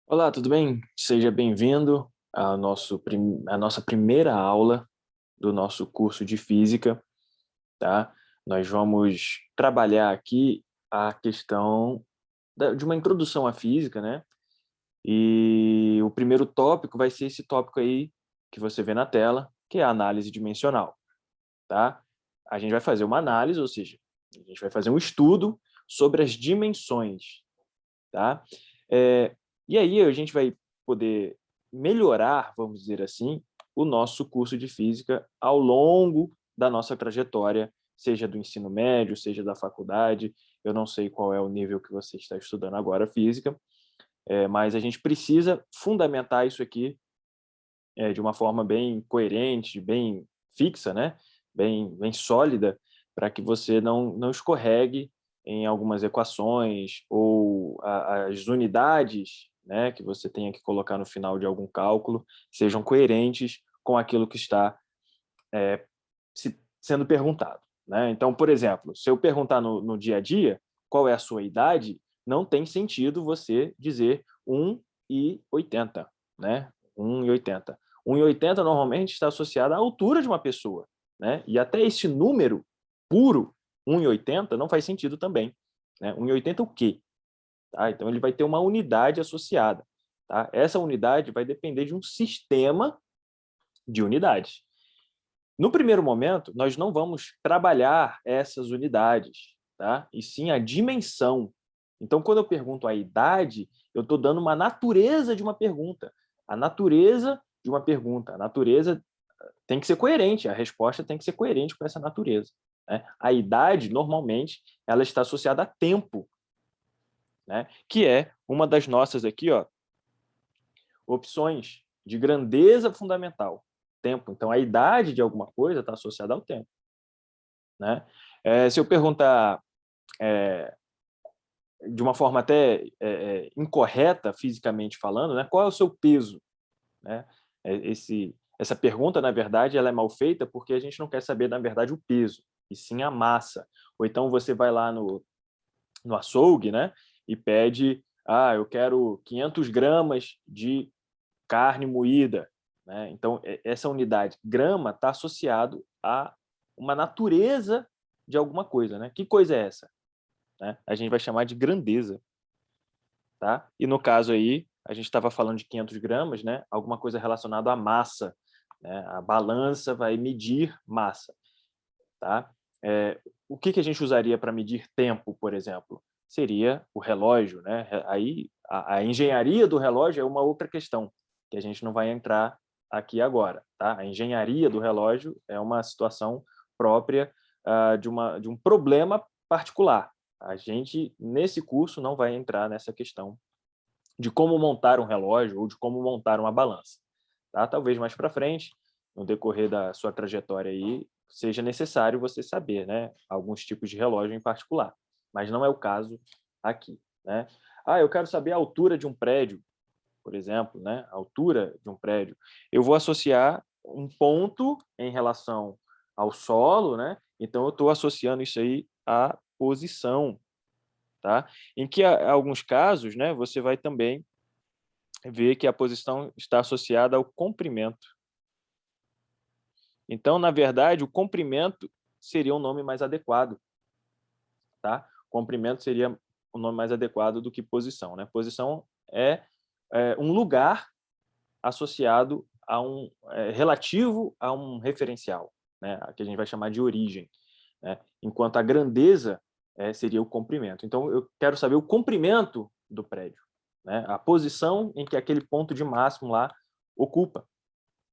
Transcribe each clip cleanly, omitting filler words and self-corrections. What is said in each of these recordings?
Olá, tudo bem? Seja bem-vindo à nossa primeira aula do nosso curso de Física, tá? Nós vamos trabalhar aqui a questão de uma introdução à física, né? E o primeiro tópico vai ser esse tópico aí que você vê na tela, que é a análise dimensional, tá? A gente vai fazer uma análise, ou seja, a gente vai fazer um estudo sobre as dimensões, tá? É, e aí a gente vai poder melhorar, vamos dizer assim, o nosso curso de física ao longo da nossa trajetória, seja do ensino médio, seja da faculdade. Eu não sei qual é o nível que você está estudando agora, física, mas a gente precisa fundamentar isso aqui de uma forma bem coerente, bem fixa, né? Bem sólida, para que você não escorregue em algumas equações ou as unidades, né, que você tenha que colocar no final de algum cálculo sejam coerentes com aquilo que está sendo perguntado, né? Então, por exemplo, se eu perguntar no dia a dia qual é a sua idade, não tem sentido você dizer 1,80, né? 1,80. 1,80 normalmente está associado à altura de uma pessoa, né? E até esse número puro, 1,80, não faz sentido também, né? 1,80 o quê? Tá? Então ele vai ter uma unidade associada, tá? Essa unidade vai depender de um sistema de unidades. No primeiro momento, nós não vamos trabalhar essas unidades, tá? E sim a dimensão. Então, quando eu pergunto a idade, eu estou dando uma natureza de uma pergunta. A natureza de uma pergunta. A natureza tem que ser coerente, a resposta tem que ser coerente com essa natureza, né? A idade, normalmente, ela está associada a tempo, né? Que é uma das nossas aqui, ó, opções de grandeza fundamental. Tempo. Então, a idade de alguma coisa está associada ao tempo, né? Se eu perguntar de uma forma até incorreta, fisicamente falando, né, qual é o seu peso? Né? Essa pergunta, na verdade, ela é mal feita porque a gente não quer saber, na verdade, o peso, e sim a massa. Ou então você vai lá no açougue, né, e pede, eu quero 500 gramas de carne moída, né? Então, essa unidade grama está associado a uma natureza de alguma coisa, né? Que coisa é essa? Né? A gente vai chamar de grandeza, tá? E no caso aí, a gente estava falando de 500 gramas, né? Alguma coisa relacionada à massa, né? A balança vai medir massa, tá? O que a gente usaria para medir tempo, por exemplo? Seria o relógio, né? Aí a engenharia do relógio é uma outra questão que a gente não vai entrar aqui agora, tá? A engenharia do relógio é uma situação própria de um problema particular. A gente, nesse curso, não vai entrar nessa questão de como montar um relógio ou de como montar uma balança. Tá? Talvez mais para frente, no decorrer da sua trajetória aí, seja necessário você saber, né, alguns tipos de relógio em particular, mas não é o caso aqui, né? Eu quero saber a altura de um prédio, por exemplo, né? A altura de um prédio. Eu vou associar um ponto em relação ao solo, né? Então eu estou associando isso aí à posição, tá? Em que alguns casos, né, você vai também ver que a posição está associada ao comprimento. Então, na verdade, o comprimento seria um nome mais adequado, tá? Comprimento seria um nome mais adequado do que posição, né? Posição é um lugar associado a relativo a um referencial, né? Que a gente vai chamar de origem, né? Enquanto a grandeza seria o comprimento. Então, eu quero saber o comprimento do prédio, né? A posição em que aquele ponto de máximo lá ocupa,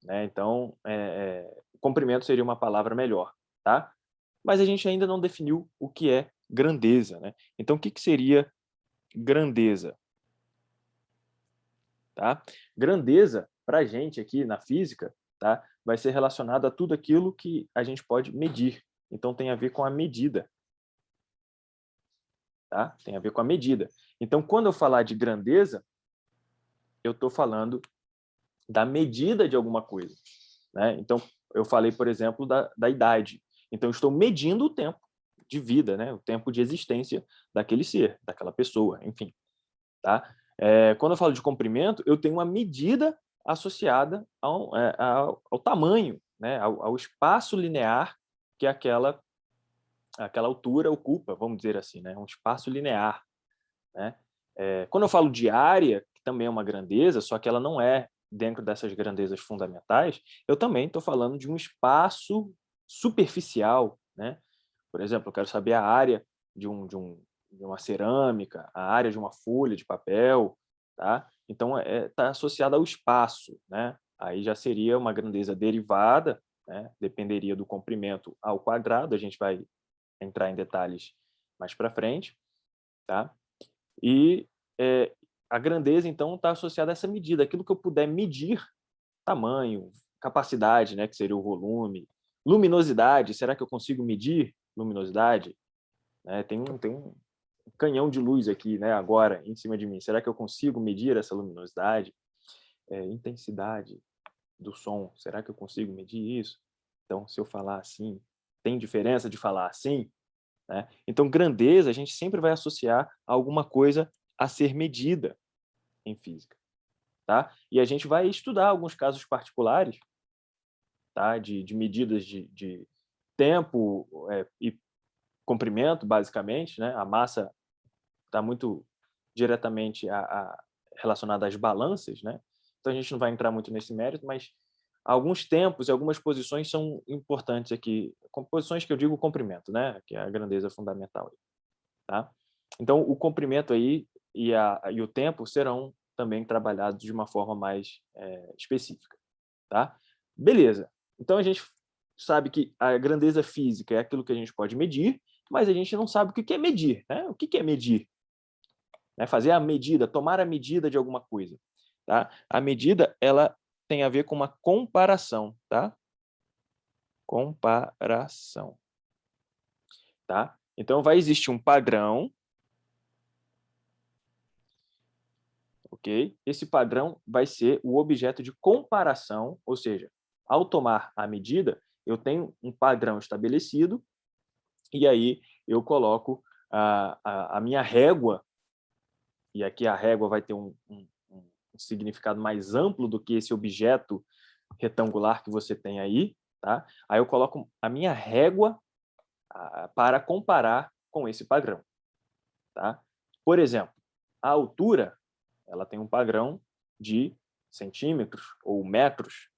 né? Então, comprimento seria uma palavra melhor, tá? Mas a gente ainda não definiu o que é grandeza, né? Então, o que seria grandeza? Tá? Grandeza, para a gente aqui na física, tá? Vai ser relacionado a tudo aquilo que a gente pode medir. Então, tem a ver com a medida. Tá? Tem a ver com a medida. Então, quando eu falar de grandeza, eu estou falando da medida de alguma coisa, né? Então, eu falei, por exemplo, da idade. Então, eu estou medindo o tempo de vida, né? O tempo de existência daquele ser, daquela pessoa, enfim. Tá? Quando eu falo de comprimento, eu tenho uma medida associada ao tamanho, né? ao espaço linear que aquela altura ocupa, vamos dizer assim, né? Um espaço linear, né? Quando eu falo de área, que também é uma grandeza, só que ela não é dentro dessas grandezas fundamentais, eu também estou falando de um espaço superficial, né? Por exemplo, eu quero saber a área de uma cerâmica, a área de uma folha de papel, tá? Então, está associada ao espaço, né? Aí já seria uma grandeza derivada, né? Dependeria do comprimento ao quadrado, a gente vai entrar em detalhes mais para frente, tá? E a grandeza, então, está associada a essa medida, aquilo que eu puder medir, tamanho, capacidade, né, que seria o volume, luminosidade, será que eu consigo medir luminosidade? Tem um canhão de luz aqui, né, agora, em cima de mim, será que eu consigo medir essa luminosidade? Intensidade do som, será que eu consigo medir isso? Então, se eu falar assim, tem diferença de falar assim? Né? Então, grandeza a gente sempre vai associar a alguma coisa a ser medida em física. Tá? E a gente vai estudar alguns casos particulares, tá? de medidas de tempo e comprimento, basicamente. Né? A massa está muito diretamente relacionada às balanças. Né? Então, a gente não vai entrar muito nesse mérito, mas alguns tempos e algumas posições são importantes aqui. Posições que eu digo comprimento, né? Que é a grandeza fundamental. Tá? Então, o comprimento aí e o tempo serão também trabalhados de uma forma mais específica. Tá? Beleza. Então, a gente sabe que a grandeza física é aquilo que a gente pode medir, mas a gente não sabe o que é medir. Né? O que é medir? Fazer a medida, tomar a medida de alguma coisa. Tá? A medida ela tem a ver com uma comparação. Tá? Comparação. Tá? Então, vai existir um padrão. Ok? Esse padrão vai ser o objeto de comparação, ou seja, ao tomar a medida, eu tenho um padrão estabelecido e aí eu coloco a minha régua, e aqui a régua vai ter um significado mais amplo do que esse objeto retangular que você tem aí, tá? Aí eu coloco a minha régua para comparar com esse padrão, tá? Por exemplo, a altura ela tem um padrão de centímetros ou metros.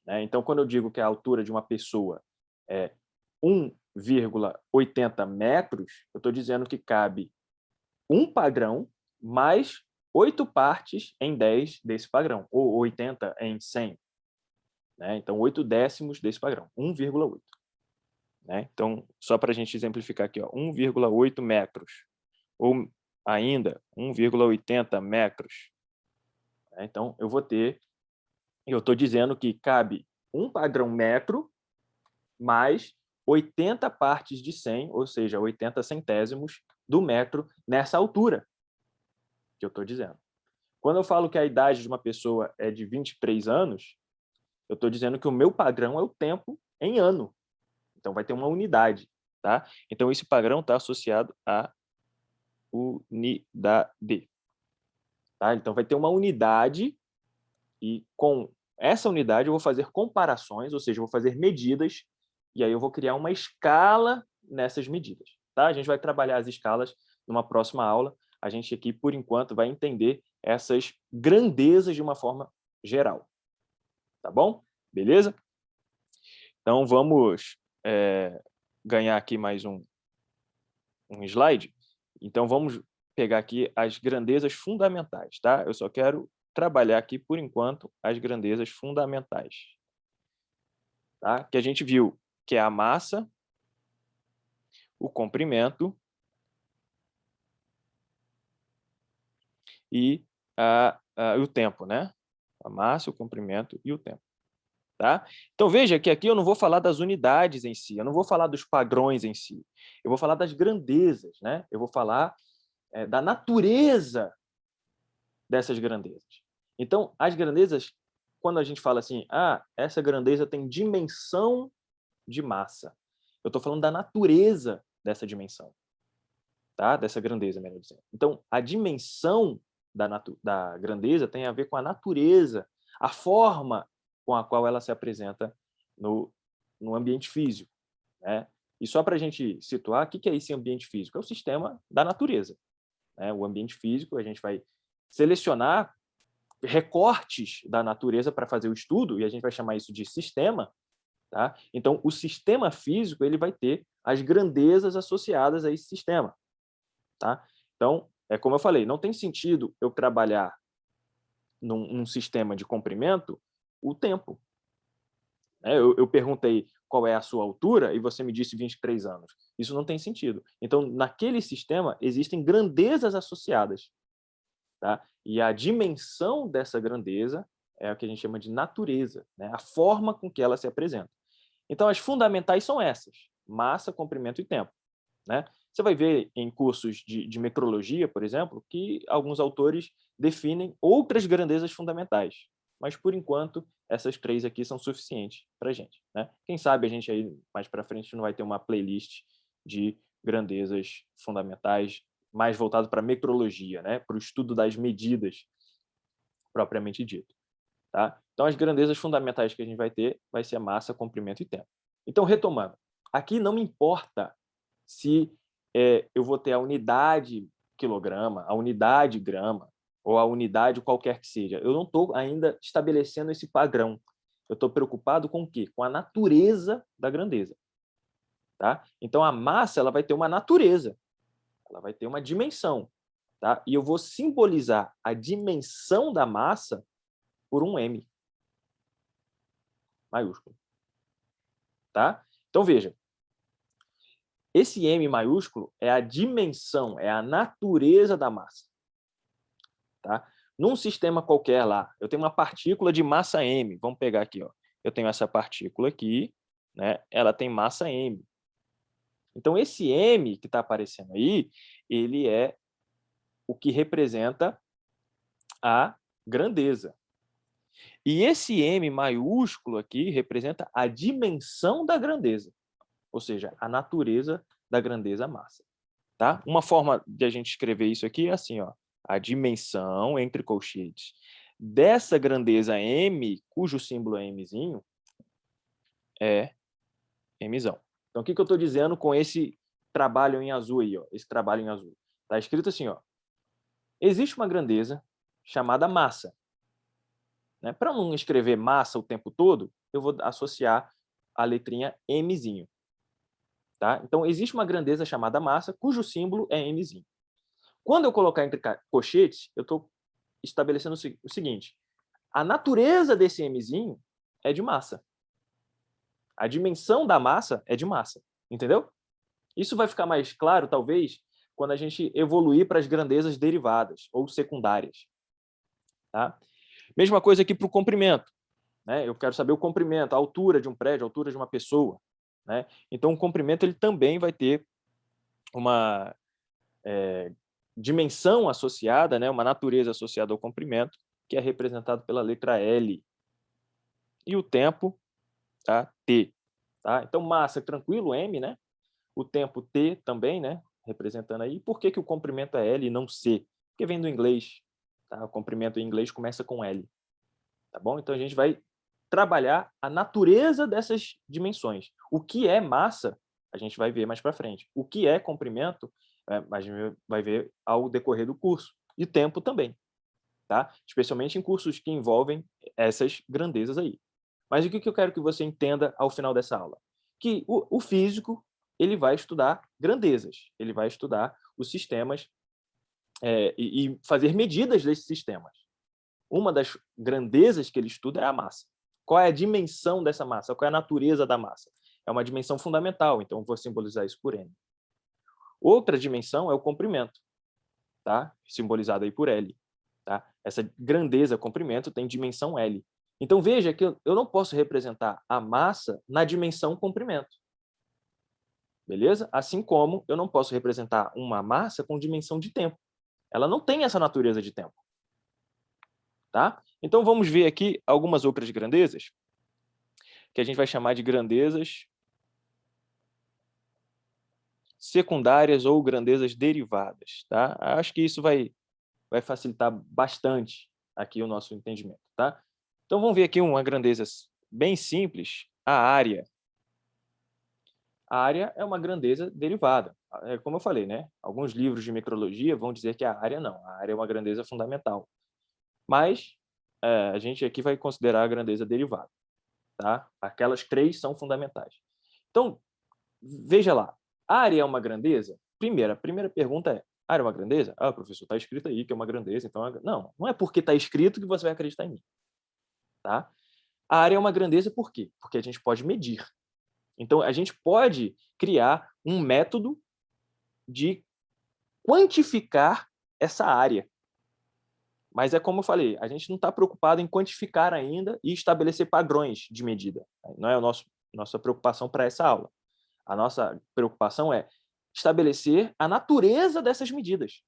Né? Então, quando eu digo que a altura de uma pessoa é 1,80 metros, eu estou dizendo que cabe um padrão mais 8 partes em 10 desse padrão, ou 80 em 100. Né? Então, 8 décimos desse padrão, 1,8. Né? Então, só para a gente exemplificar aqui, 1,8 metros, ou ainda 1,80 metros. Então, eu estou dizendo que cabe um padrão metro mais 80 partes de 100, ou seja, 80 centésimos do metro nessa altura que eu estou dizendo. Quando eu falo que a idade de uma pessoa é de 23 anos, eu estou dizendo que o meu padrão é o tempo em ano. Então, vai ter uma unidade. Tá? Então, esse padrão está associado à unidade. Tá? Então, vai ter uma unidade e com essa unidade eu vou fazer comparações, ou seja, eu vou fazer medidas, e aí eu vou criar uma escala nessas medidas. Tá? A gente vai trabalhar as escalas numa próxima aula. A gente aqui, por enquanto, vai entender essas grandezas de uma forma geral. Tá bom? Beleza? Então, vamos ganhar aqui mais um slide. Então, vamos pegar aqui as grandezas fundamentais. Tá? Eu só quero trabalhar aqui, por enquanto, as grandezas fundamentais. Tá? Que a gente viu que é a massa, o comprimento e o tempo. Né? A massa, o comprimento e o tempo. Tá? Então, veja que aqui eu não vou falar das unidades em si, eu não vou falar dos padrões em si, eu vou falar das grandezas, né? Eu vou falar da natureza dessas grandezas. Então, as grandezas, quando a gente fala assim, essa grandeza tem dimensão de massa, eu estou falando da natureza dessa dimensão, tá? Dessa grandeza, melhor dizendo. Então, a dimensão da grandeza tem a ver com a natureza, a forma com a qual ela se apresenta no ambiente físico, né? E só para a gente situar, o que é esse ambiente físico? É o sistema da natureza, né? O ambiente físico, a gente vai selecionar recortes da natureza para fazer o estudo, e a gente vai chamar isso de sistema, tá? Então, o sistema físico ele vai ter as grandezas associadas a esse sistema, tá? Então, como eu falei, não tem sentido eu trabalhar num sistema de comprimento o tempo. Eu perguntei qual é a sua altura e você me disse 23 anos. Isso não tem sentido. Então, naquele sistema, existem grandezas associadas. Tá? E a dimensão dessa grandeza é o que a gente chama de natureza, né? A forma com que ela se apresenta. Então, as fundamentais são essas: massa, comprimento e tempo. Né? Você vai ver em cursos de metrologia, por exemplo, que alguns autores definem outras grandezas fundamentais. Mas, por enquanto, essas três aqui são suficientes para a gente. Né? Quem sabe a gente aí, mais para frente, não vai ter uma playlist de grandezas fundamentais mais voltado para a metrologia, né? Para o estudo das medidas, propriamente dito. Tá? Então, as grandezas fundamentais que a gente vai ter vai ser massa, comprimento e tempo. Então, retomando, aqui não me importa se eu vou ter a unidade quilograma, a unidade grama, ou a unidade qualquer que seja. Eu não estou ainda estabelecendo esse padrão. Eu estou preocupado com o quê? Com a natureza da grandeza. Tá? Então, a massa ela vai ter uma natureza, ela vai ter uma dimensão. Tá? E eu vou simbolizar a dimensão da massa por um M maiúsculo. Tá? Então, veja, esse M maiúsculo é a dimensão, é a natureza da massa. Tá? Num sistema qualquer lá, eu tenho uma partícula de massa M. Vamos pegar aqui. Ó. Eu tenho essa partícula aqui, né? Ela tem massa M. Então, esse M que está aparecendo aí, ele é o que representa a grandeza. E esse M maiúsculo aqui representa a dimensão da grandeza, ou seja, a natureza da grandeza massa. Tá? Uma forma de a gente escrever isso aqui é assim, ó, a dimensão, entre colchetes, dessa grandeza M, cujo símbolo é Mzinho, é Mzão. Então, o que eu estou dizendo com esse trabalho em azul aí? Ó, esse trabalho em azul. Está escrito assim, ó, existe uma grandeza chamada massa. Né? Para não escrever massa o tempo todo, eu vou associar a letrinha Mzinho. Tá? Então, existe uma grandeza chamada massa, cujo símbolo é Mzinho. Quando eu colocar entre colchetes, eu estou estabelecendo o seguinte: a natureza desse Mzinho é de massa. A dimensão da massa é de massa. Entendeu? Isso vai ficar mais claro, talvez, quando a gente evoluir para as grandezas derivadas ou secundárias. Tá? Mesma coisa aqui para o comprimento. Né? Eu quero saber o comprimento, a altura de um prédio, a altura de uma pessoa. Né? Então, o comprimento ele também vai ter uma dimensão associada, né? Uma natureza associada ao comprimento, que é representado pela letra L. E o tempo, tá? T. Tá? Então, massa, tranquilo, M, né? O tempo T também, né? Representando aí. Por que o comprimento é L e não C? Porque vem do inglês. Tá? O comprimento em inglês começa com L. Tá bom? Então, a gente vai trabalhar a natureza dessas dimensões. O que é massa, a gente vai ver mais para frente. O que é comprimento, a gente vai ver ao decorrer do curso. E tempo também. Tá? Especialmente em cursos que envolvem essas grandezas aí. Mas o que eu quero que você entenda ao final dessa aula? Que o físico ele vai estudar grandezas, ele vai estudar os sistemas e fazer medidas desses sistemas. Uma das grandezas que ele estuda é a massa. Qual é a dimensão dessa massa? Qual é a natureza da massa? É uma dimensão fundamental, então vou simbolizar isso por M. Outra dimensão é o comprimento, tá? Simbolizado aí por L. Tá? Essa grandeza, comprimento, tem dimensão L. Então, veja que eu não posso representar a massa na dimensão comprimento. Beleza? Assim como eu não posso representar uma massa com dimensão de tempo. Ela não tem essa natureza de tempo. Tá? Então, vamos ver aqui algumas outras grandezas, que a gente vai chamar de grandezas secundárias ou grandezas derivadas. Tá? Acho que isso vai vai facilitar bastante aqui o nosso entendimento, tá? Então, vamos ver aqui uma grandeza bem simples, a área. A área é uma grandeza derivada. Como eu falei, né? Alguns livros de metrologia vão dizer que a área não. A área é uma grandeza fundamental. Mas a gente aqui vai considerar a grandeza derivada. Tá? Aquelas 3 são fundamentais. Então, veja lá. A área é uma grandeza? A primeira pergunta é, a área é uma grandeza? Ah, professor, está escrito aí que é uma grandeza. Então, não é porque está escrito que você vai acreditar em mim. Tá? A área é uma grandeza por quê? Porque a gente pode medir. Então, a gente pode criar um método de quantificar essa área. Mas é como eu falei, a gente não está preocupado em quantificar ainda e estabelecer padrões de medida. Não é a nossa preocupação para essa aula. A nossa preocupação é estabelecer a natureza dessas medidas,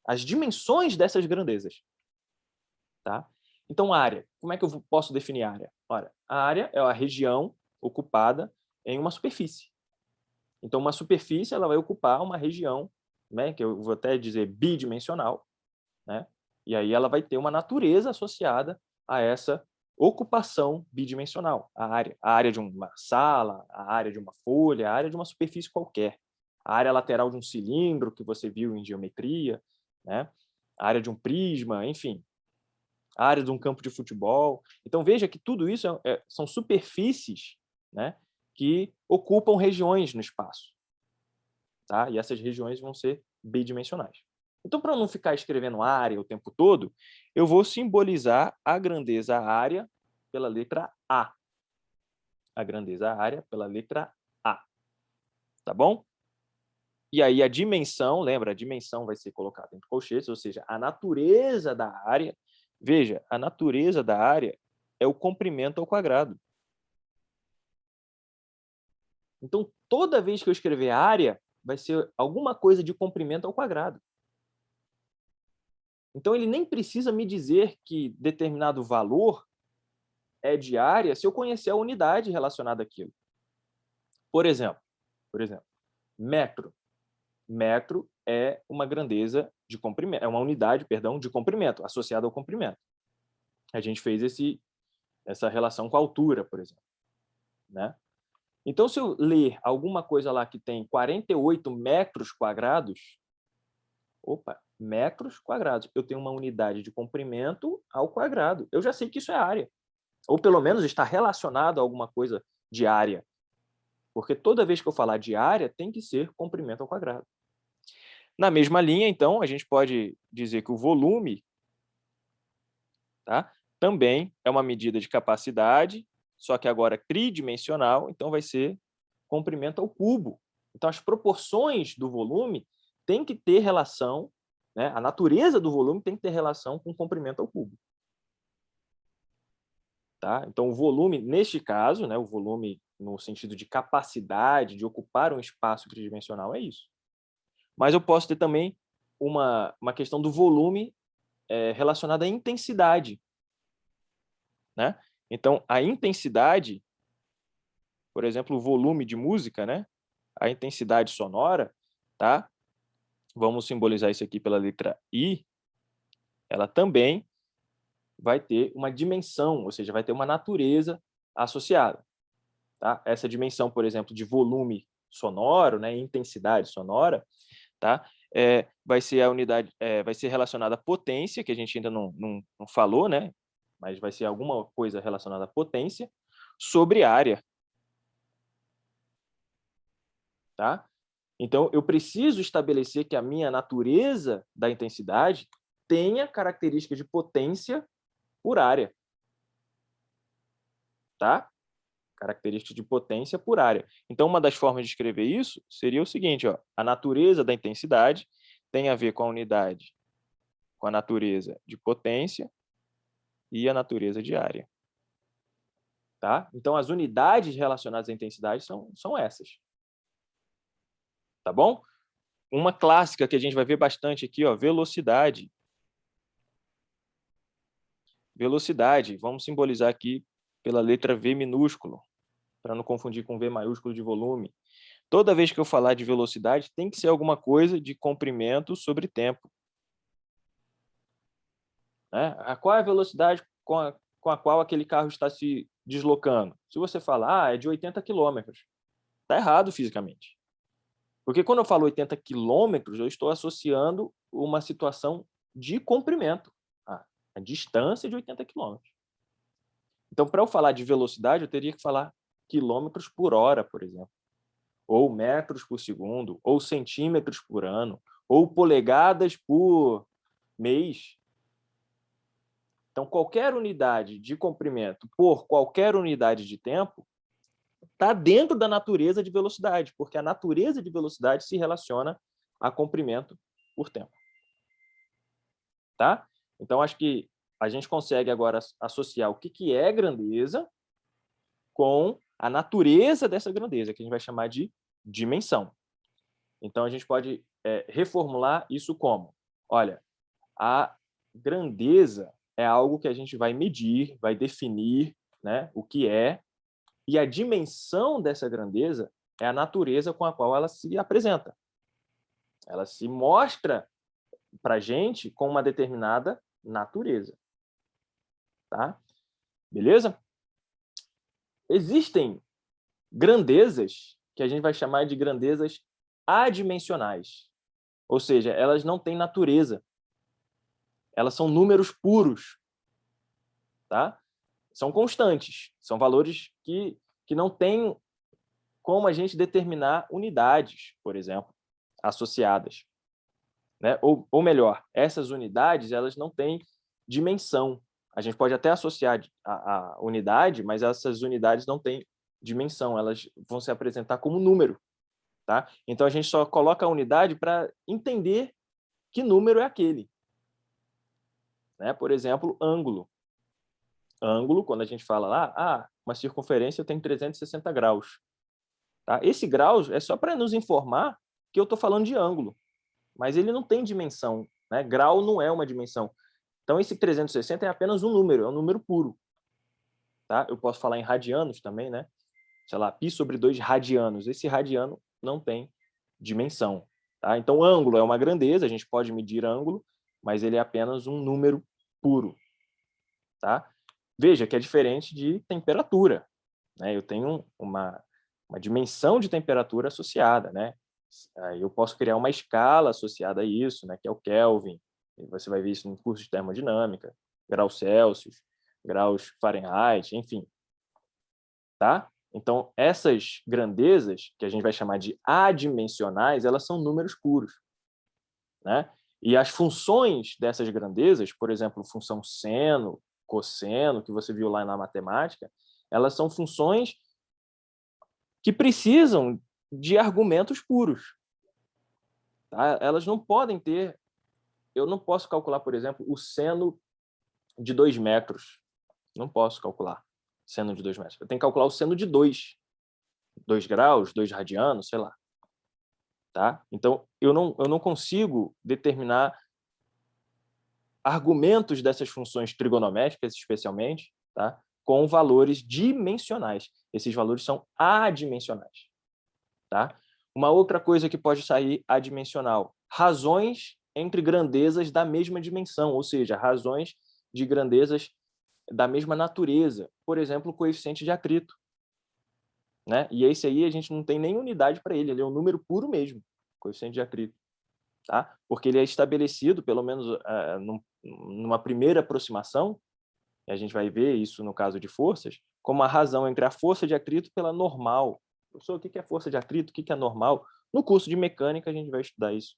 as dimensões dessas grandezas. Tá? Então, área. Como é que eu posso definir área? Ora, a área é a região ocupada em uma superfície. Então, uma superfície ela vai ocupar uma região, né, que eu vou até dizer bidimensional, né? E aí ela vai ter uma natureza associada a essa ocupação bidimensional, a área de uma sala, a área de uma folha, a área de uma superfície qualquer, a área lateral de um cilindro que você viu em geometria, né? A área de um prisma, enfim, a área de um campo de futebol. Então veja que tudo isso são superfícies, né, que ocupam regiões no espaço. Tá? E essas regiões vão ser bidimensionais. Então, para não ficar escrevendo área o tempo todo, eu vou simbolizar a grandeza área pela letra A. A grandeza área pela letra A. Tá bom? E aí a dimensão, lembra, a dimensão vai ser colocada entre colchetes, ou seja, a natureza da área. Veja, a natureza da área é o comprimento ao quadrado. Então, toda vez que eu escrever área, vai ser alguma coisa de comprimento ao quadrado. Então, ele nem precisa me dizer que determinado valor é de área se eu conhecer a unidade relacionada àquilo. Por exemplo, metro. Metro é uma grandeza de comprimento, é uma unidade, perdão, de comprimento, associada ao comprimento. A gente fez essa relação com a altura, por exemplo. Né? Então, se eu ler alguma coisa lá que tem 48 metros quadrados, metros quadrados, eu tenho uma unidade de comprimento ao quadrado. Eu já sei que isso é área. Ou pelo menos está relacionado a alguma coisa de área. Porque toda vez que eu falar de área, tem que ser comprimento ao quadrado. Na mesma linha, então, a gente pode dizer que o volume, tá, também é uma medida de capacidade, só que agora tridimensional, então vai ser comprimento ao cubo. Então, as proporções do volume têm que ter relação, né, a natureza do volume tem que ter relação com o comprimento ao cubo. Tá? Então, o volume, neste caso, né, o volume no sentido de capacidade de ocupar um espaço tridimensional é isso. Mas eu posso ter também uma questão do volume relacionada à intensidade. Né? Então, a intensidade, por exemplo, o volume de música, né? A intensidade sonora, tá? Vamos simbolizar isso aqui pela letra I, ela também vai ter uma dimensão, ou seja, vai ter uma natureza associada. Tá? Essa dimensão, por exemplo, de volume sonoro, né, intensidade sonora, tá? Vai ser a unidade, vai ser relacionada à potência, que a gente ainda não falou, né? Mas vai ser alguma coisa relacionada à potência sobre área. Tá? Então, eu preciso estabelecer que a minha natureza da intensidade tenha característica de potência por área. Tá? Característica de potência por área. Então, uma das formas de escrever isso seria o seguinte, ó, a natureza da intensidade tem a ver com a unidade, com a natureza de potência e a natureza de área. Tá? Então, as unidades relacionadas à intensidade são essas. Tá bom? Uma clássica que a gente vai ver bastante aqui, ó, velocidade. Velocidade, vamos simbolizar aqui pela letra V minúsculo, para não confundir com V maiúsculo de volume. Toda vez que eu falar de velocidade, tem que ser alguma coisa de comprimento sobre tempo. né? Qual é a velocidade com a qual aquele carro está se deslocando? Se você falar, é de 80 quilômetros. Está errado fisicamente. Porque quando eu falo 80 quilômetros, eu estou associando uma situação de comprimento, a distância de 80 quilômetros. Então, para eu falar de velocidade, eu teria que falar quilômetros por hora, por exemplo, ou metros por segundo, ou centímetros por ano, ou polegadas por mês. Então, qualquer unidade de comprimento por qualquer unidade de tempo está dentro da natureza de velocidade, porque a natureza de velocidade se relaciona a comprimento por tempo. Tá? Então, acho que a gente consegue agora associar o que é grandeza com a natureza dessa grandeza, que a gente vai chamar de dimensão. Então, a gente pode reformular isso como, olha, a grandeza é algo que a gente vai medir, vai definir, né, o que é, e a dimensão dessa grandeza é a natureza com a qual ela se apresenta. Ela se mostra para a gente com uma determinada natureza. Tá? Beleza? Existem grandezas que a gente vai chamar de grandezas adimensionais. Ou seja, elas não têm natureza. Elas são números puros. Tá? São constantes. São valores que não têm como a gente determinar unidades, por exemplo, associadas. Né? Ou melhor, essas unidades elas não têm dimensão. A gente pode até associar a unidade, mas essas unidades não têm dimensão, elas vão se apresentar como número. Tá? Então, a gente só coloca a unidade para entender que número é aquele. Né? Por exemplo, ângulo. Ângulo, quando a gente fala lá, uma circunferência tem 360 graus. Tá? Esse graus é só para nos informar que eu estou falando de ângulo, mas ele não tem dimensão. Né? Grau não é uma dimensão. Então, esse 360 é apenas um número, é um número puro. Tá? Eu posso falar em radianos também, né? Sei lá, π sobre 2 radianos. Esse radiano não tem dimensão. Tá? Então, ângulo é uma grandeza, a gente pode medir ângulo, mas ele é apenas um número puro. Tá? Veja que é diferente de temperatura. Né? Eu tenho uma dimensão de temperatura associada. Né? Eu posso criar uma escala associada a isso, né? Que é o Kelvin. Você vai ver isso no curso de termodinâmica. Graus Celsius, graus Fahrenheit, enfim. Tá? Então, essas grandezas, que a gente vai chamar de adimensionais, elas são números puros. Né? E as funções dessas grandezas, por exemplo, função seno, cosseno, que você viu lá na matemática, elas são funções que precisam de argumentos puros. Tá? Elas não podem ter... Eu não posso calcular, por exemplo, o seno de 2 metros. Não posso calcular seno de 2 metros. Eu tenho que calcular o seno de 2. 2 graus, 2 radianos, sei lá. Tá? Então, eu não consigo determinar argumentos dessas funções trigonométricas, especialmente, tá? Com valores dimensionais. Esses valores são adimensionais. Tá? Uma outra coisa que pode sair adimensional, razões entre grandezas da mesma dimensão, ou seja, razões de grandezas da mesma natureza. Por exemplo, o coeficiente de atrito. Né? E esse aí a gente não tem nem unidade para ele é um número puro mesmo, coeficiente de atrito. Tá? Porque ele é estabelecido, pelo menos numa primeira aproximação, e a gente vai ver isso no caso de forças, como a razão entre a força de atrito pela normal. Professor, o que é força de atrito? O que é normal? No curso de mecânica a gente vai estudar isso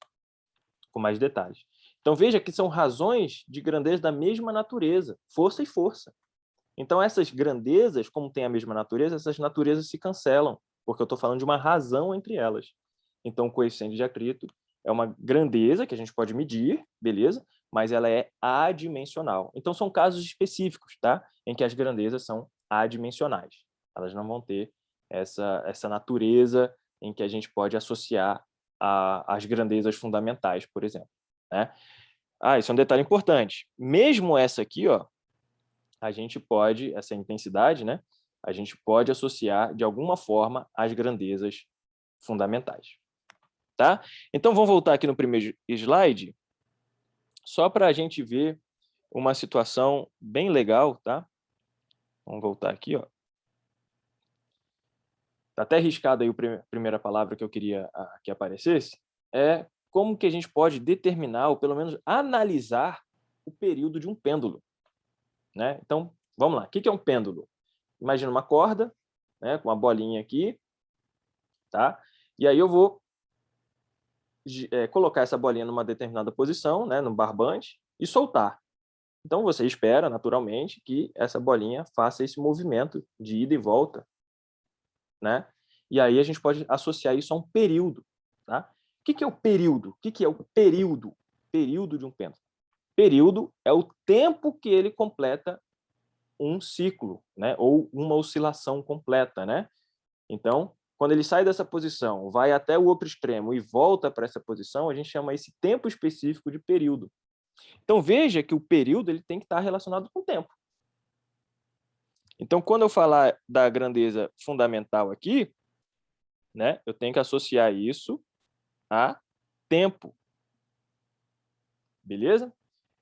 com mais detalhes. Então veja que são razões de grandeza da mesma natureza, força e força. Então essas grandezas, como têm a mesma natureza, essas naturezas se cancelam, porque eu estou falando de uma razão entre elas. Então o coeficiente de atrito é uma grandeza que a gente pode medir, beleza? Mas ela é adimensional. Então são casos específicos, tá? Em que as grandezas são adimensionais. Elas não vão ter essa natureza em que a gente pode associar às grandezas fundamentais, por exemplo. Né? Isso é um detalhe importante. Mesmo essa aqui, ó, a gente pode, essa intensidade, né? A gente pode associar de alguma forma às grandezas fundamentais. Tá? Então, vamos voltar aqui no primeiro slide, só para a gente ver uma situação bem legal, tá? Vamos voltar aqui, ó. Tá até riscado aí a primeira palavra que eu queria que aparecesse, é como que a gente pode determinar, ou pelo menos analisar, o período de um pêndulo, né? Então, vamos lá. O que é um pêndulo? Imagina uma corda, né, com uma bolinha aqui, tá? E aí eu vou colocar essa bolinha numa determinada posição, né, no barbante, e soltar. Então, você espera, naturalmente, que essa bolinha faça esse movimento de ida e volta, né? E aí a gente pode associar isso a um período, tá? O que é o período? O que é o período? Período de um pêndulo. Período é o tempo que ele completa um ciclo, né? Ou uma oscilação completa, né? Então, quando ele sai dessa posição, vai até o outro extremo e volta para essa posição, a gente chama esse tempo específico de período. Então, veja que o período ele tem que estar relacionado com o tempo. Então, quando eu falar da grandeza fundamental aqui, né, eu tenho que associar isso a tempo. Beleza?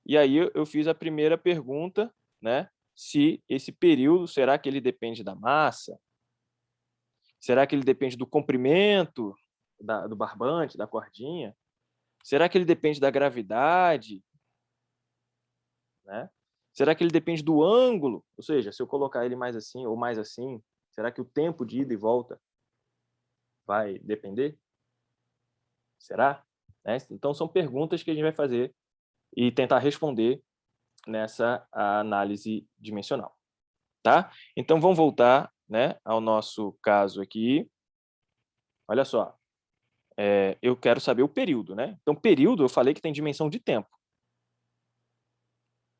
E aí eu fiz a primeira pergunta, né? Se esse período, será que ele depende da massa? Será que ele depende do comprimento do barbante, da cordinha? Será que ele depende da gravidade? Né? Será que ele depende do ângulo? Ou seja, se eu colocar ele mais assim ou mais assim, será que o tempo de ida e volta vai depender? Será? Né? Então, são perguntas que a gente vai fazer e tentar responder nessa análise dimensional. Tá? Então, vamos voltar, né, ao nosso caso aqui. Olha só, eu quero saber o período. Né? Então, período, eu falei que tem dimensão de tempo.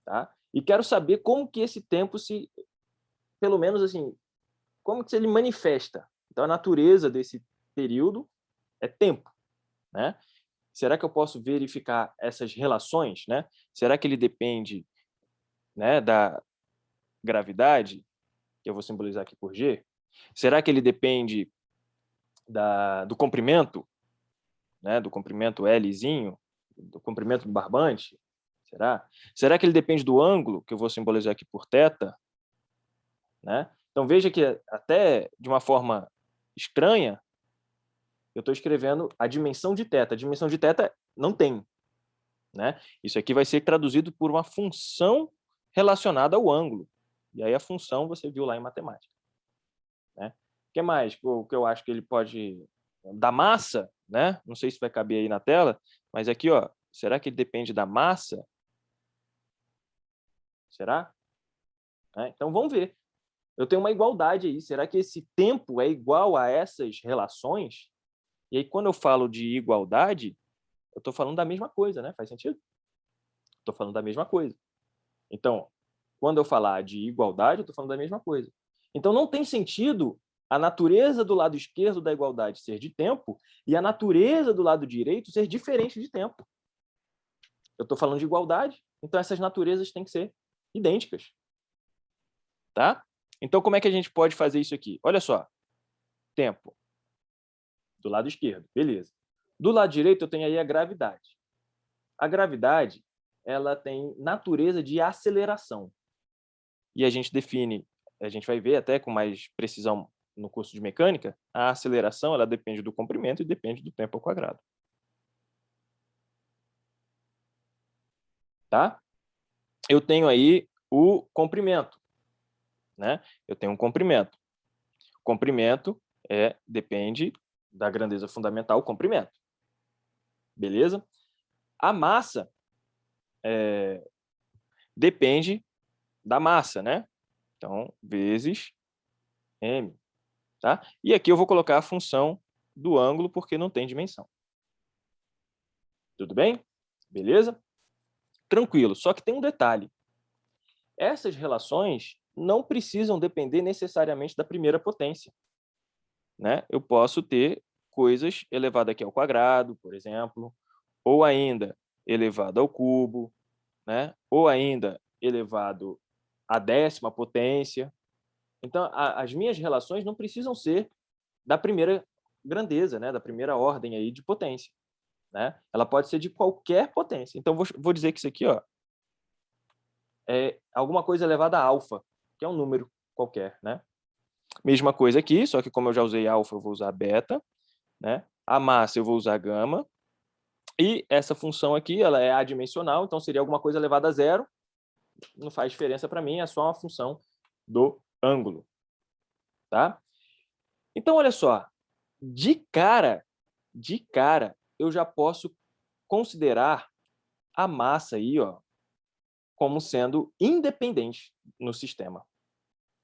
Tá? E quero saber como que esse tempo se, pelo menos assim, como que ele manifesta. Então, a natureza desse período é tempo. Né? Será que eu posso verificar essas relações? Né? Será que ele depende, né, da gravidade, que eu vou simbolizar aqui por G? Será que ele depende do comprimento, né, do comprimento Lzinho, do comprimento do barbante? Será? Será que ele depende do ângulo, que eu vou simbolizar aqui por θ? Né? Então, veja que até de uma forma estranha, eu estou escrevendo a dimensão de θ. A dimensão de θ não tem. Né? Isso aqui vai ser traduzido por uma função relacionada ao ângulo. E aí a função você viu lá em matemática. Né? O que mais? O que eu acho que ele pode... Da massa, né? Não sei se vai caber aí na tela, mas aqui, ó, será que ele depende da massa? Será? Então, vamos ver. Eu tenho uma igualdade aí. Será que esse tempo é igual a essas relações? E aí, quando eu falo de igualdade, eu estou falando da mesma coisa, né? Faz sentido? Estou falando da mesma coisa. Então, quando eu falar de igualdade, eu estou falando da mesma coisa. Então, não tem sentido a natureza do lado esquerdo da igualdade ser de tempo e a natureza do lado direito ser diferente de tempo. Eu estou falando de igualdade, então essas naturezas têm que ser idênticas. Tá? Então, como é que a gente pode fazer isso aqui? Olha só. Tempo. Do lado esquerdo. Beleza. Do lado direito, eu tenho aí a gravidade. A gravidade, ela tem natureza de aceleração. E a gente define, a gente vai ver até com mais precisão no curso de mecânica, a aceleração ela depende do comprimento e depende do tempo ao quadrado. Tá? Eu tenho aí o comprimento. Né? Eu tenho um comprimento. O comprimento depende da grandeza fundamental, o comprimento. Beleza? A massa depende da massa, né? Então, vezes m. Tá? E aqui eu vou colocar a função do ângulo, porque não tem dimensão. Tudo bem? Beleza? Tranquilo. Só que tem um detalhe. Essas relações não precisam depender necessariamente da primeira potência. Né? Eu posso ter coisas elevado aqui ao quadrado, por exemplo, ou ainda elevado ao cubo, né? Ou ainda elevado à 10ª potência. Então, as minhas relações não precisam ser da primeira grandeza, né? Da primeira ordem aí de potência. Né? Ela pode ser de qualquer potência. Então, vou dizer que isso aqui, ó, é alguma coisa elevada a alfa, que é um número qualquer, né? Mesma coisa aqui, só que como eu já usei alfa, eu vou usar beta, né? A massa eu vou usar gama. E essa função aqui, ela é adimensional, então seria alguma coisa elevada a zero. Não faz diferença para mim, é só uma função do ângulo, tá? Então, olha só, de cara, eu já posso considerar a massa aí, ó, como sendo independente no sistema.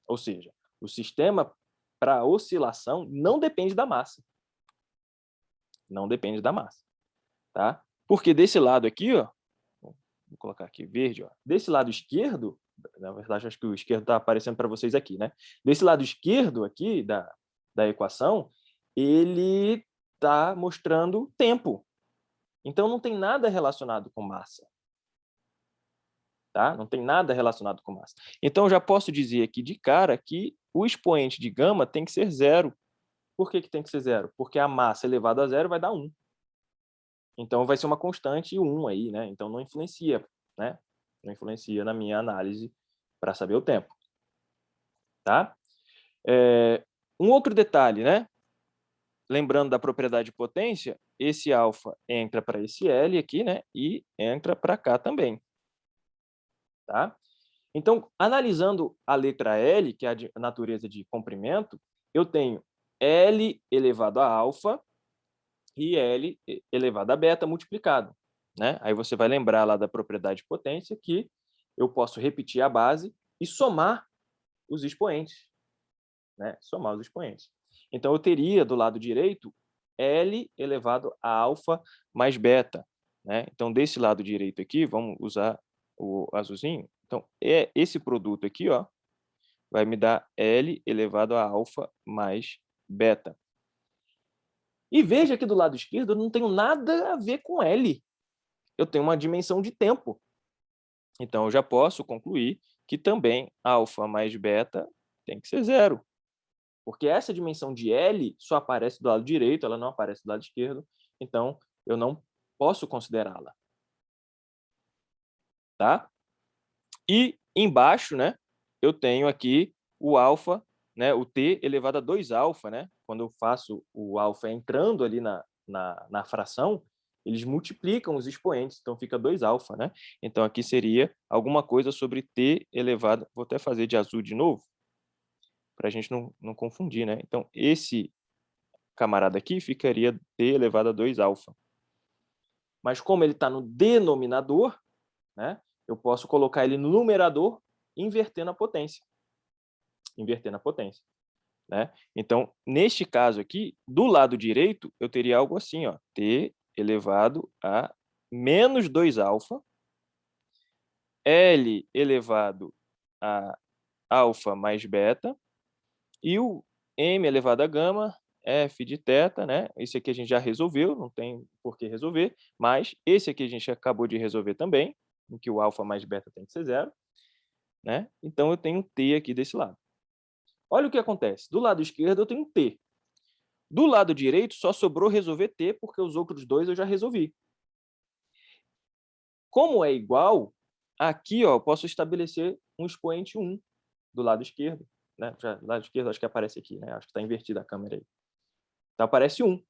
Ou seja, o sistema para oscilação não depende da massa. Não depende da massa, tá? Porque desse lado aqui, ó, vou colocar aqui verde, ó, desse lado esquerdo, na verdade, acho que o esquerdo está aparecendo para vocês aqui, né? Desse lado esquerdo aqui da equação, ele está mostrando tempo. Então, não tem nada relacionado com massa. Tá? Não tem nada relacionado com massa. Então, eu já posso dizer aqui de cara que o expoente de gama tem que ser zero. Por que tem que ser zero? Porque a massa elevada a zero vai dar 1. Então, vai ser uma constante 1 aí, né? Então, não influencia, né? Não influencia na minha análise para saber o tempo. Tá? Um outro detalhe, né? Lembrando da propriedade de potência, esse alfa entra para esse L aqui, né? E entra para cá também. Tá? Então, analisando a letra L, que é a natureza de comprimento, eu tenho L elevado a alfa e L elevado a beta multiplicado, né? Aí você vai lembrar lá da propriedade de potência que eu posso repetir a base e somar os expoentes, né? Somar os expoentes. Então, eu teria do lado direito L elevado a alfa mais beta, né? Então, desse lado direito aqui, vamos usar o azulzinho. Então, esse produto aqui, ó, vai me dar L elevado a alfa mais beta. E veja que do lado esquerdo eu não tenho nada a ver com L. Eu tenho uma dimensão de tempo. Então, eu já posso concluir que também alfa mais beta tem que ser zero. Porque essa dimensão de L só aparece do lado direito, ela não aparece do lado esquerdo. Então, eu não posso considerá-la. Tá? E embaixo, né, eu tenho aqui o alfa, né, o t elevado a 2 alfa, né? Quando eu faço o alfa entrando ali na fração, eles multiplicam os expoentes, então fica 2 alfa, né? Então aqui seria alguma coisa sobre t elevado, vou até fazer de azul de novo, para a gente não confundir, né? Então esse camarada aqui ficaria t elevado a 2 alfa. Mas como ele está no denominador, né, eu posso colocar ele no numerador invertendo a potência. Invertendo a potência. Né? Então, neste caso aqui, do lado direito, eu teria algo assim, ó, t elevado a menos 2 alfa, L elevado a alfa mais beta, e o m elevado a gama, f de θ, né? Esse aqui a gente já resolveu, não tem por que resolver, mas esse aqui a gente acabou de resolver também, em que o alfa mais beta tem que ser zero, né? Então, eu tenho t aqui desse lado. Olha o que acontece. Do lado esquerdo, eu tenho t. Do lado direito, só sobrou resolver t, porque os outros dois eu já resolvi. Como é igual, aqui ó, eu posso estabelecer um expoente 1 do lado esquerdo. Né? Já, do lado esquerdo acho que aparece aqui, né? Acho que está invertida a câmera aí. Então, aparece 1.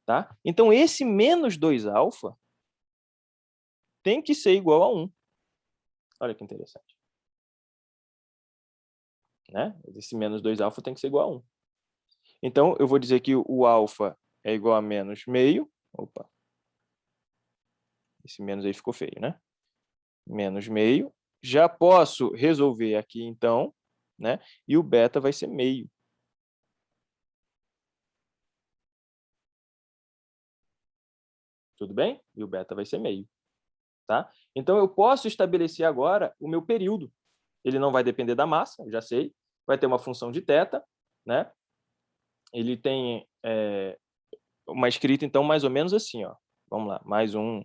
Tá? Então, esse menos 2 alfa tem que ser igual a 1. Olha que interessante. Né? Esse menos 2 alfa tem que ser igual a 1. Então, eu vou dizer que o alfa é igual a menos meio. Opa. Esse menos aí ficou feio, né? Menos meio. Já posso resolver aqui, então, né? E o beta vai ser meio. Tudo bem? E o beta vai ser meio. Tá? Então, eu posso estabelecer agora o meu período. Ele não vai depender da massa, já sei. Vai ter uma função de θ, né? Ele tem uma escrita, então, mais ou menos assim, ó. Vamos lá, mais um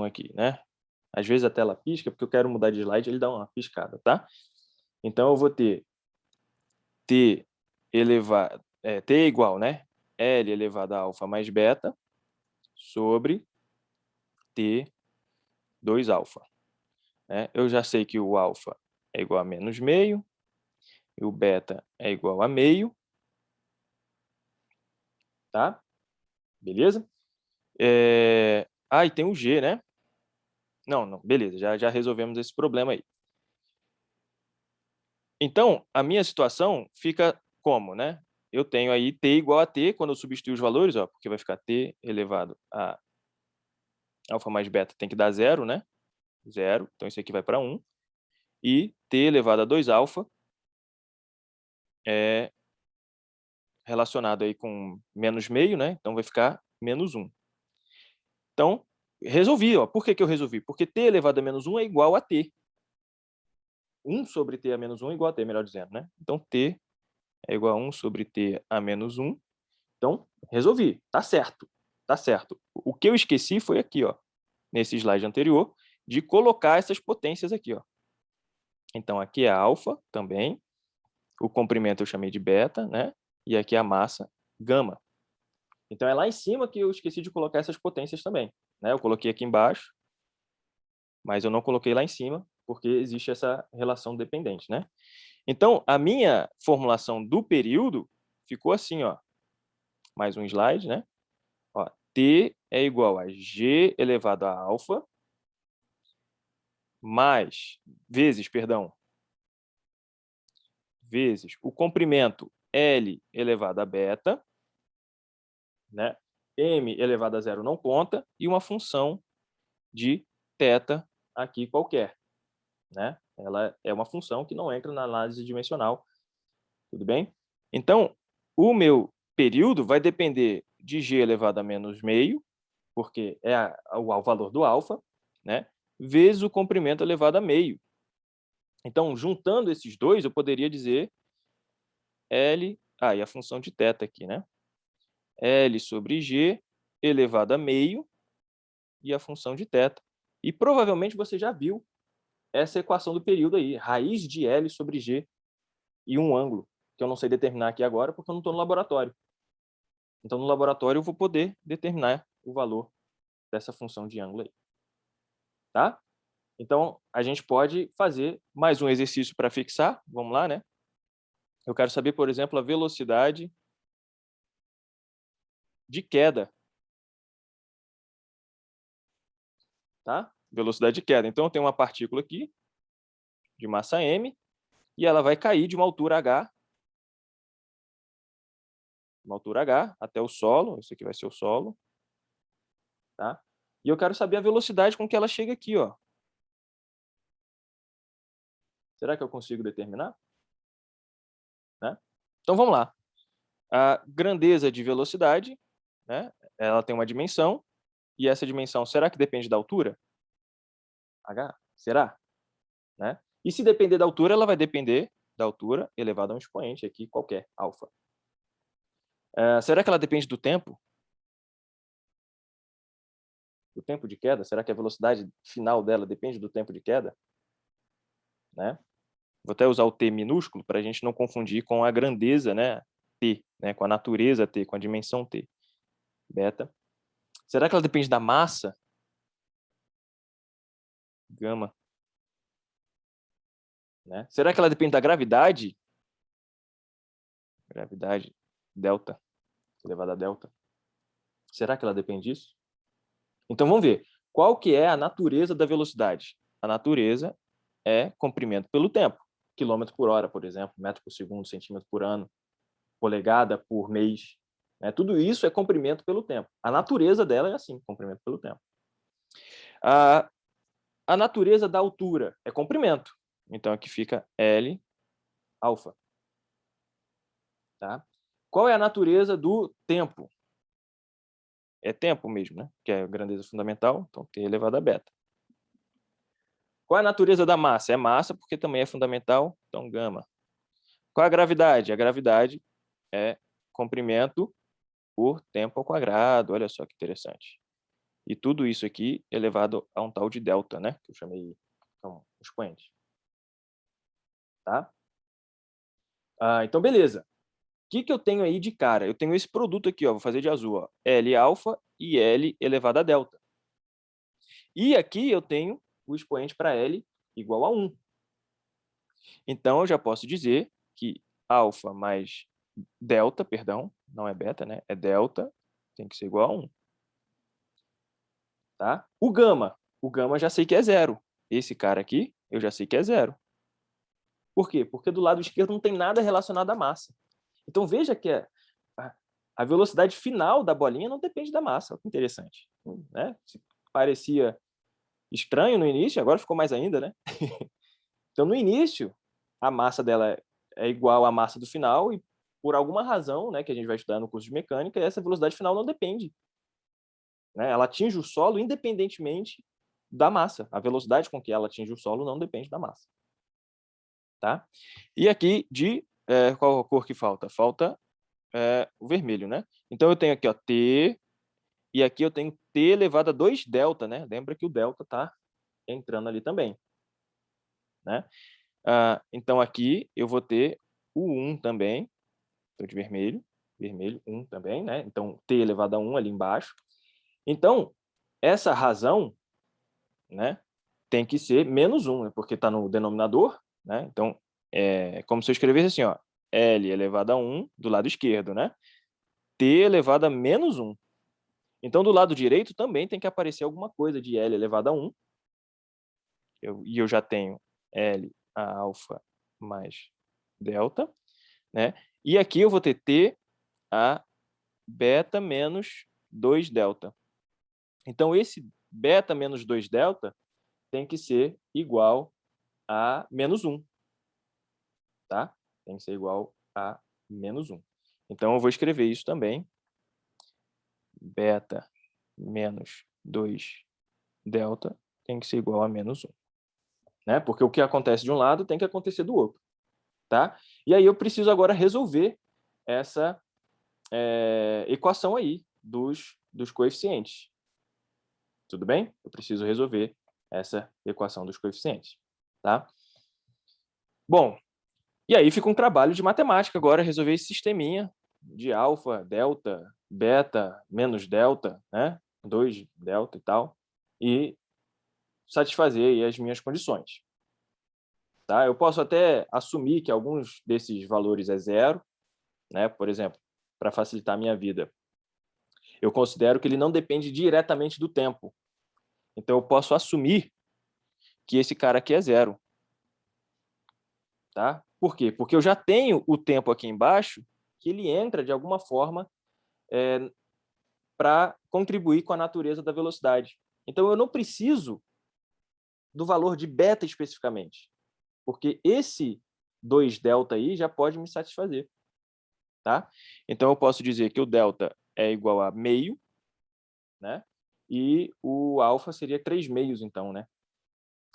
aqui, né? Às vezes a tela pisca, porque eu quero mudar de slide, ele dá uma piscada, tá? Então, eu vou ter t elevado, t igual, né? L elevado a alfa mais beta sobre t 2 alfa. né? Eu já sei que o alfa é igual a menos meio, e o beta é igual a meio, tá? Beleza? E tem o G, né? Não, beleza, já resolvemos esse problema aí. Então, a minha situação fica como, né? Eu tenho aí t igual a t, quando eu substituir os valores, ó, porque vai ficar t elevado a alfa mais beta tem que dar zero, né? Zero, então isso aqui vai para 1. E t elevado a 2 alfa é relacionado aí com menos meio, né? Então vai ficar menos 1. Então, resolvi, ó. Por que eu resolvi? Porque t elevado a menos 1 é igual a t. 1 sobre t a menos 1 é igual a t, melhor dizendo, né? Então, t é igual a 1 sobre t a menos 1. Então, resolvi. Tá certo. Tá certo. O que eu esqueci foi aqui, ó, nesse slide anterior, de colocar essas potências aqui, ó. Então, aqui é alfa também. O comprimento eu chamei de beta, né? E aqui é a massa, gama. Então, é lá em cima que eu esqueci de colocar essas potências também, né? Eu coloquei aqui embaixo, mas eu não coloquei lá em cima, porque existe essa relação dependente, né? Então, a minha formulação do período ficou assim, ó. Mais um slide, né? Ó, T é igual a G elevado a alfa vezes o comprimento L elevado a beta, né? M elevado a zero não conta, e uma função de θ aqui qualquer, né? Ela é uma função que não entra na análise dimensional, tudo bem? Então, o meu período vai depender de G elevado a menos meio, porque é o valor do alfa, né? Vezes o comprimento elevado a meio. Então, juntando esses dois, eu poderia dizer L, e a função de θ aqui, né? L sobre G elevado a meio e a função de θ. E provavelmente você já viu essa equação do período aí, raiz de L sobre G e um ângulo, que eu não sei determinar aqui agora porque eu não estou no laboratório. Então, no laboratório, eu vou poder determinar o valor dessa função de ângulo aí. Tá? Então, a gente pode fazer mais um exercício para fixar. Vamos lá, né? Eu quero saber, por exemplo, a velocidade de queda. Tá? Velocidade de queda. Então, eu tenho uma partícula aqui, de massa m, e ela vai cair de uma altura h, até o solo. Esse aqui vai ser o solo. Tá? E eu quero saber a velocidade com que ela chega aqui, ó. Será que eu consigo determinar? Né? Então, vamos lá. A grandeza de velocidade, né? Ela tem uma dimensão, e essa dimensão, será que depende da altura? H? Será? Né? E se depender da altura, ela vai depender da altura elevada a um expoente aqui, qualquer, alfa. Será que ela depende do tempo? Do tempo de queda? Será que a velocidade final dela depende do tempo de queda? Né? Vou até usar o t minúsculo para a gente não confundir com a grandeza, né? T, né? Com a natureza T, com a dimensão T. Beta. Será que ela depende da massa? Gama. Né? Será que ela depende da gravidade? Gravidade, delta, elevada a delta. Será que ela depende disso? Então, vamos ver. Qual que é a natureza da velocidade? A natureza é comprimento pelo tempo. Quilômetro por hora, por exemplo, metro por segundo, centímetro por ano, polegada por mês. Né? Tudo isso é comprimento pelo tempo. A natureza dela é assim, comprimento pelo tempo. A natureza da altura é comprimento. Então, aqui fica L alfa. Tá? Qual é a natureza do tempo? É tempo mesmo, né? Que é a grandeza fundamental, então T elevado a beta. Qual é a natureza da massa? É massa porque também é fundamental, então gama. Qual é a gravidade? A gravidade é comprimento por tempo ao quadrado. Olha só que interessante. E tudo isso aqui elevado a um tal de delta, né? Que eu chamei então, expoente. Tá? Então, beleza. O que eu tenho aí de cara? Eu tenho esse produto aqui, ó, vou fazer de azul, ó, L alfa e L elevado a delta. E aqui eu tenho o expoente para L, igual a 1. Então, eu já posso dizer que alfa mais delta, perdão, não é beta, né? É delta, tem que ser igual a 1. Tá? O gama já sei que é 0. Esse cara aqui, eu já sei que é 0. Por quê? Porque do lado esquerdo não tem nada relacionado à massa. Então, veja que a velocidade final da bolinha não depende da massa. Olha que interessante. Né? Parecia estranho no início, agora ficou mais ainda, né? Então, no início, a massa dela é igual à massa do final e, por alguma razão, né, que a gente vai estudar no curso de mecânica, essa velocidade final não depende. Né? Ela atinge o solo independentemente da massa. A velocidade com que ela atinge o solo não depende da massa. Tá? E aqui, qual a cor que falta? Falta o vermelho, né? Então, eu tenho aqui, ó, T, e aqui eu tenho T elevado a 2 delta, né? Lembra que o delta está entrando ali também. Né? Então, aqui eu vou ter o 1 também, estou de vermelho, 1 também, né? Então, T elevado a 1 ali embaixo. Então, essa razão, né, tem que ser menos 1, né, porque está no denominador, né? Então, é como se eu escrevesse assim, ó, L elevado a 1 do lado esquerdo, né? T elevado a menos 1. Então, do lado direito também tem que aparecer alguma coisa de L elevado a 1. E eu já tenho L a alfa mais delta, né? E aqui eu vou ter T a beta menos 2 delta. Então, esse beta menos 2 delta tem que ser igual a menos 1. Tá? Tem que ser igual a menos 1. Então, eu vou escrever isso também. Beta menos 2 delta tem que ser igual a menos 1. Né? Porque o que acontece de um lado tem que acontecer do outro. Tá? E aí eu preciso agora resolver essa equação aí dos coeficientes. Tudo bem? Eu preciso resolver essa equação dos coeficientes. Tá? Bom, e aí fica um trabalho de matemática agora, resolver esse sisteminha de alfa, delta, beta, menos delta, né? 2 delta e tal, e satisfazer aí as minhas condições. Tá? Eu posso até assumir que alguns desses valores é zero, né? Por exemplo, para facilitar a minha vida, eu considero que ele não depende diretamente do tempo. Então, eu posso assumir que esse cara aqui é zero. Tá? Por quê? Porque eu já tenho o tempo aqui embaixo, que ele entra, de alguma forma, para contribuir com a natureza da velocidade. Então, eu não preciso do valor de beta especificamente, porque esse 2 delta aí já pode me satisfazer. Tá? Então, eu posso dizer que o delta é igual a meio, né? E o alfa seria 3 meios, então, né?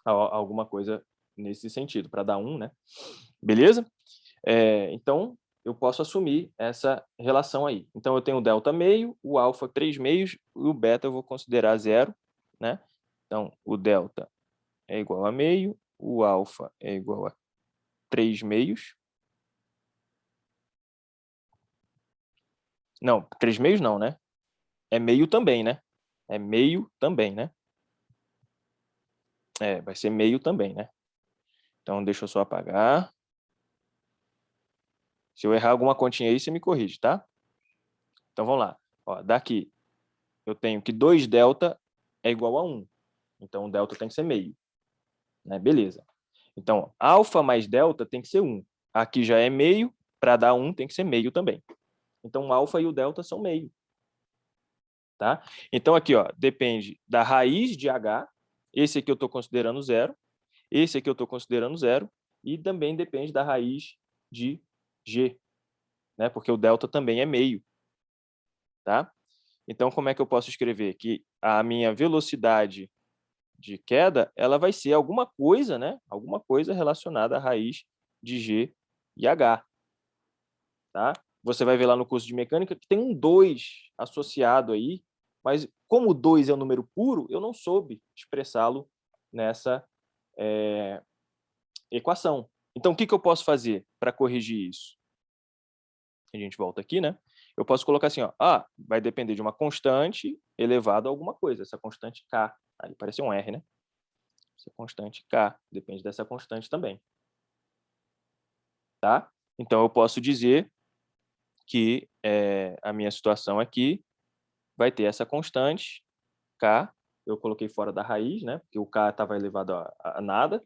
Alguma coisa nesse sentido, para dar 1, né? Beleza? Então, eu posso assumir essa relação aí. Então, eu tenho o delta meio, o alfa 3 meios, e o beta eu vou considerar zero, né? Então, o delta é igual a meio, o alfa é igual a 3 meios. Não, 3 meios não, né? É meio também, né? É meio também, né? Vai ser meio também, né? Então, deixa eu só apagar. Se eu errar alguma continha aí, você me corrige, tá? Então, vamos lá. Ó, daqui, eu tenho que 2 delta é igual a 1. Então, o delta tem que ser meio. Né? Beleza. Então, alfa mais delta tem que ser 1. Aqui já é meio, para dar 1 tem que ser meio também. Então, o alfa e o delta são meio. Tá? Então, aqui, ó, depende da raiz de h. Esse aqui eu estou considerando zero. Esse aqui eu estou considerando zero. E também depende da raiz de g. Né? Porque o delta também é meio. Tá? Então, como é que eu posso escrever? Que a minha velocidade de queda, ela vai ser alguma coisa, né? Alguma coisa relacionada à raiz de g e h. Tá? Você vai ver lá no curso de mecânica que tem um 2 associado aí, mas como o 2 é um número puro, eu não soube expressá-lo nessa equação. Então, o que eu posso fazer para corrigir isso? A gente volta aqui, né? Eu posso colocar assim, ó, vai depender de uma constante elevada a alguma coisa, essa constante k. Aí parece um R, né? essa constante K, depende dessa constante também. Tá? Então, eu posso dizer que a minha situação aqui vai ter essa constante, K, eu coloquei fora da raiz, né? Porque o K estava elevado a nada,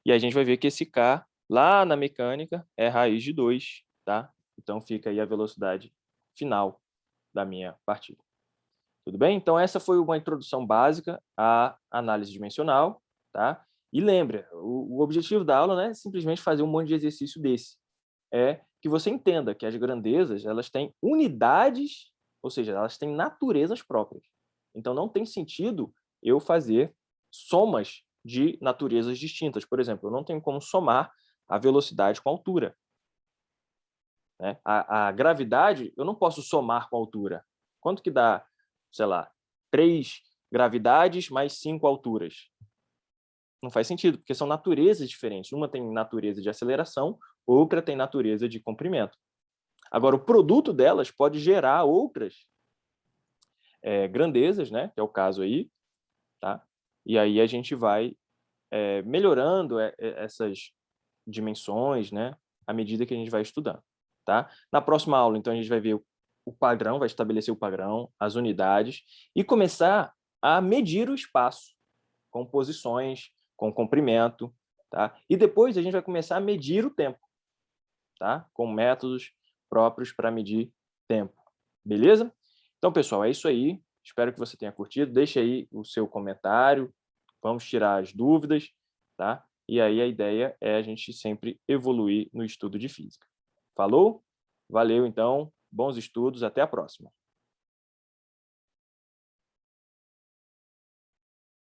e a gente vai ver que esse K, lá na mecânica, é raiz de 2, tá? Então, fica aí a velocidade final da minha partícula. Tudo bem? Então, essa foi uma introdução básica à análise dimensional, tá? E lembra, o objetivo da aula não é simplesmente fazer um monte de exercício desse, é que você entenda que as grandezas, elas têm unidades, ou seja, elas têm naturezas próprias. Então, não tem sentido eu fazer somas de naturezas distintas. Por exemplo, eu não tenho como somar a velocidade com a altura, né? A gravidade, eu não posso somar com a altura. Quanto que dá, sei lá, 3 gravidades mais 5 alturas? Não faz sentido, porque são naturezas diferentes. Uma tem natureza de aceleração, outra tem natureza de comprimento. Agora, o produto delas pode gerar outras grandezas, né? Que é o caso aí, tá? E aí a gente vai melhorando essas dimensões, né? À medida que a gente vai estudando, tá? Na próxima aula, então, a gente vai ver o padrão, vai estabelecer o padrão, as unidades e começar a medir o espaço com posições, com comprimento, tá? E depois a gente vai começar a medir o tempo, tá? Com métodos próprios para medir tempo. Beleza? Então, pessoal, é isso aí. Espero que você tenha curtido. Deixe aí o seu comentário. Vamos tirar as dúvidas, tá? E aí a ideia é a gente sempre evoluir no estudo de física. Falou? Valeu, então. Bons estudos. Até a próxima.